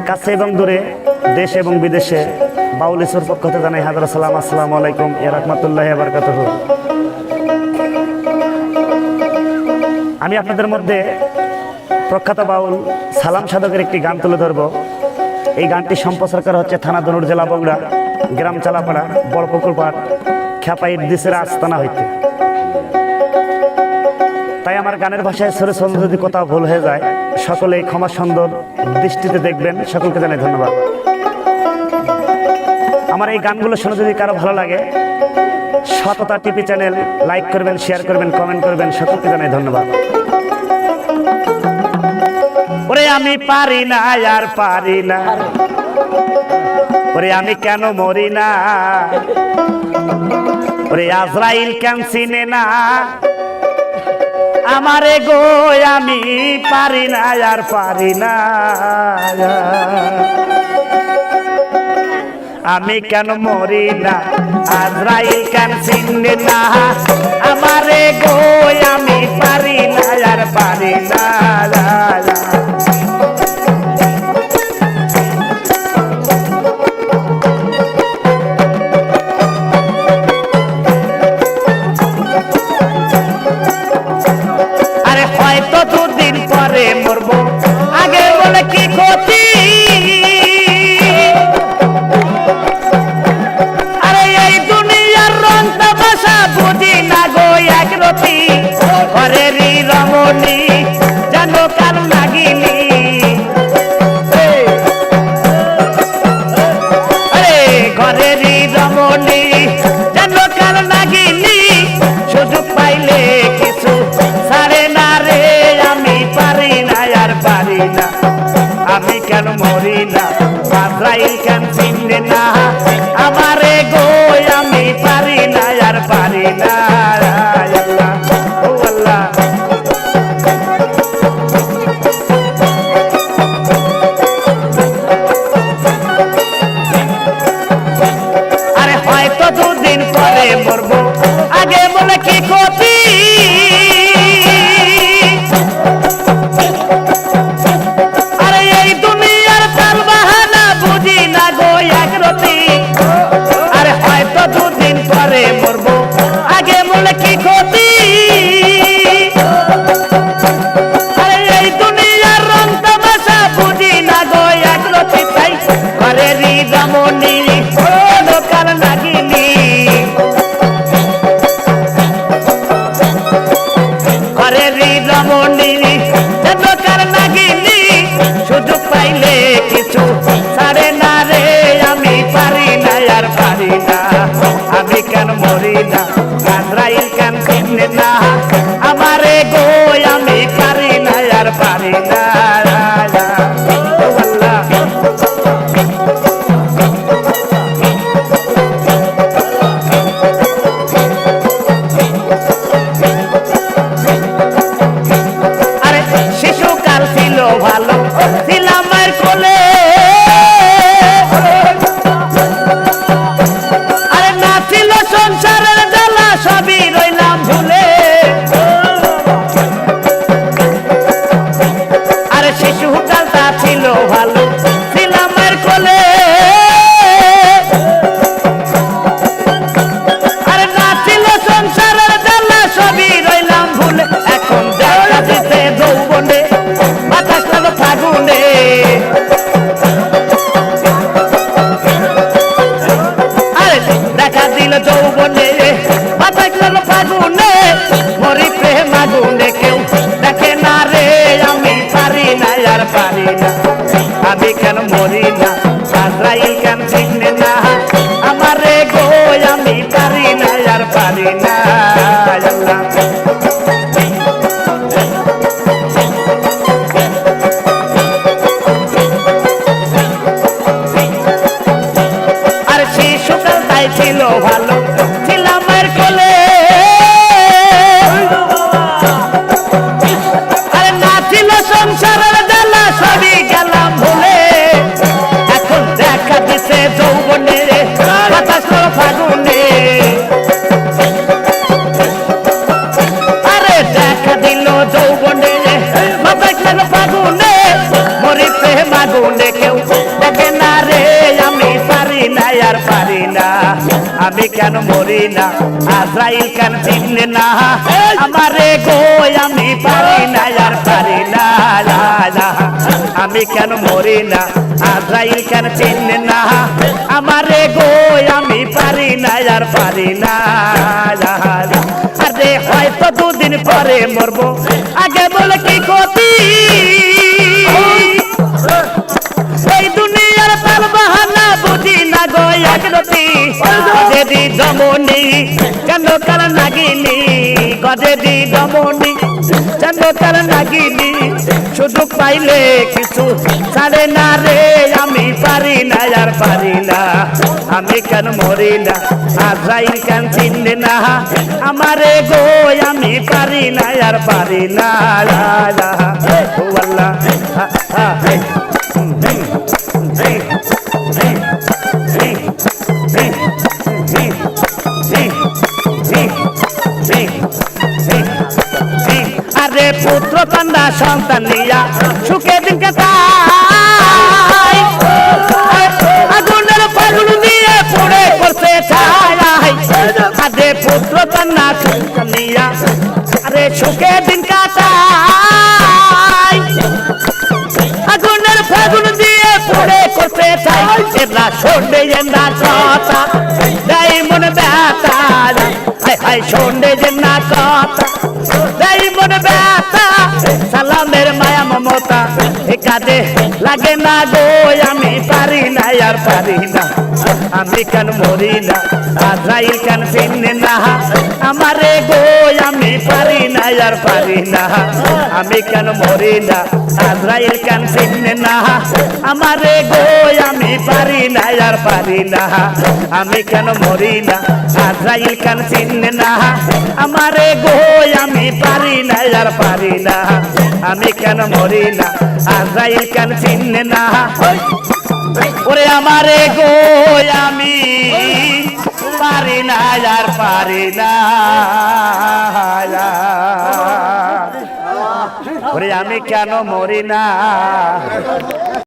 কাছে এবং দূরে দেশ এবং বিদেশে বাউল ইসুর পক্ষ থেকে জানাই হাজার সালাম, আসসালামু আলাইকুম ইয়া রাহমাতুল্লাহি ওয়া বারাকাতুহু। আমি আপনাদের মধ্যে প্রখ্যাত বাউল সালাম সাধকের একটি গান তুলে ধরব। এই গানটি সম্প্রচার করা হচ্ছে থানা ধনুর, জেলা বগুড়া, গ্রাম চালাপাড়া, বড়পুকুর পাড়, খ্যাপাই দিসের আস্তানা হইতে। তাই আমার গানের ভাষায় সরে সরে যদি কোথাও ভুল হয়ে যায়, সকলেই ক্ষমা সুন্দর দৃষ্টিতে দেখবেন। সকলকে জানাই ধন্যবাদ। আমার এই গানগুলো শুনে যদি কারো ভালো লাগে, সততা টিভি চ্যানেল লাইক করবেন, শেয়ার করবেন, কমেন্ট করবেন। সকলকে জানাই ধন্যবাদ। ওরে আমি পারি না আর পারি না, ওরে আমি কেন মরি না, ওরে আজরাইল কেন চিনে না আমারে গো, আমি পারি না আর পারি না, আমি কেন মরি না, আজরাইল কেন চিনে না আমারে গো, আমি পারি না আর পারি না। হয়তো দুদিন পরে মরবো, আগে বলে কি ক্ষতি, আরে এই দুনিয়ার রং তামাশা বুঝি না গো একরতি, ঘরেরই রমণী যেন কার লাগিনি, আরে ঘরেরই রমণী যেন কার লাগিনি, সুযোগ পাইলে কিছু ছাড়ে না রে, আমি পারি না আর পারি না, আমি কেন মরি না, আজরাইল কেন চিনে না আমারে গো, আমি পারি না আর পারি না। আল্লাহ ও আল্লাহ, আরে হয়তো দুদিন পরে মরবো, আগে বলে কি ক্ষতি, আরে এই দুনিয়ার তাল বাহানা বুঝি না গো একরতি, আরে হয়তো দুদিন পরে মরবো, আগে বলে কি ক্ষতি, আরে এই দুনিয়ার রং তামাশা বুঝি না গো একরতি, তাই ঘরেরই রমণী কার লাগিনি, ঘরেরই রমণী যেন কার লাগিনি, সুযোগ পাইলে কিছু ছাড়ে না রে, আমি পারি না আর পারি না, আমি কেন মরি না, আজরাইল কেন চিনে না আমারে গো, আমি পারি না আর পারি না। আরে শিশুকাল ছিল ভালো, ছিলাম মায়ের কোলে, আরে না ছিল সংসারের জ্বালা, সবই রইলাম ভুলে, আরে শিশুকালটা ছিল ভালো, ছিলাম মায়ের কোলে, আরে না ছিল সংসারের জ্বালা, সবই রইলাম ভুলে, এখন দেখা দিতে যৌবনে বাতাস লাগলো ফাগুনে, আরে দেখা দিল যৌবনে বাতাস লাগলো ফাগুনে, মরি প্রেম আগুনে, কেউ দেখে না রে, আমি পারি না আর পারি না, আমি কেন মরি না, আজরাইল কেন চিনে না আমারে গো, আমি পারি না আর পারি না। আল্লাহ আর শিশুকাল তাই ছিল ভালো, ছিলাম মায়ের কোলে, আরে না ছিল সংসারের জ্বালা, সবই গেলাম ভুলে, এখন দেখা দিছে যৌবনে বাতাস ফাগুনে, আরে দেখা দিল যৌবনে বাতাস ফাগুনে, মরি প্রেম আগুনে, কেউ আর পারি না আমি কেন মরি না আজরাইল কেন চিনে না আমারে গো আমি পারি না আর পারি না আমি কেন মরি না আজরাইল কেন চিনে না আমারে গো আমি পারি না আর পারি না আরে হয়তো দুদিন পরে মরবো আগে বলে কি ক্ষতি এই দুনিয়ার তাল বাহানা বুঝি না গো একরতি গজেদি দমনি চন্দ্রকাল নাগিনী গজেদি দমনি চন্দ্রকাল নাগিনী সুযোগ পাইলে কিছু ছাড়ে না রে আমি পারি না আর পারি না আমি কেন মরি না আজরাইল কেন চিনে না আমারে গো আমি পারি না আর পারি না ও আল্লাহ আরে পুত্র কন্যা সন্তান নিয়া সুখে দিন কাটাই আগুনের ফাগুন দিয়ে পড়ে পড়ছে ছাই আরে পুত্র কন্যা সন্তান নিয়া আরে সুখে দিন কাটাই আগুনের ফাগুন দিয়ে পড়ে করছে ছাই এরা শোনে না কথা তাই মনে ব্যথা হাই শোনে না কথা তাই মনে ব্যথা সালামের মায়া মমতা এ কাঁদে লাগে না গো আমি পারি না আর পারি না আমি কেন মরি না আজরাইল কেন চিনে না আমারে গো আমি পারি না আর পারি না আমি কেন মরি না আজরাইল কেন চিনে না আমারে গো আমি পারি না আর পারি না আমি কেন মরি না আজরাইল কেন চিনে না আমারে গো আমি পারি না আর পারি না আমি কেন মরি না আজরাইল কেন চিনে না ওরে আমারে গো আমি পারি না আর পারি না ওরে আমি কেন মরি না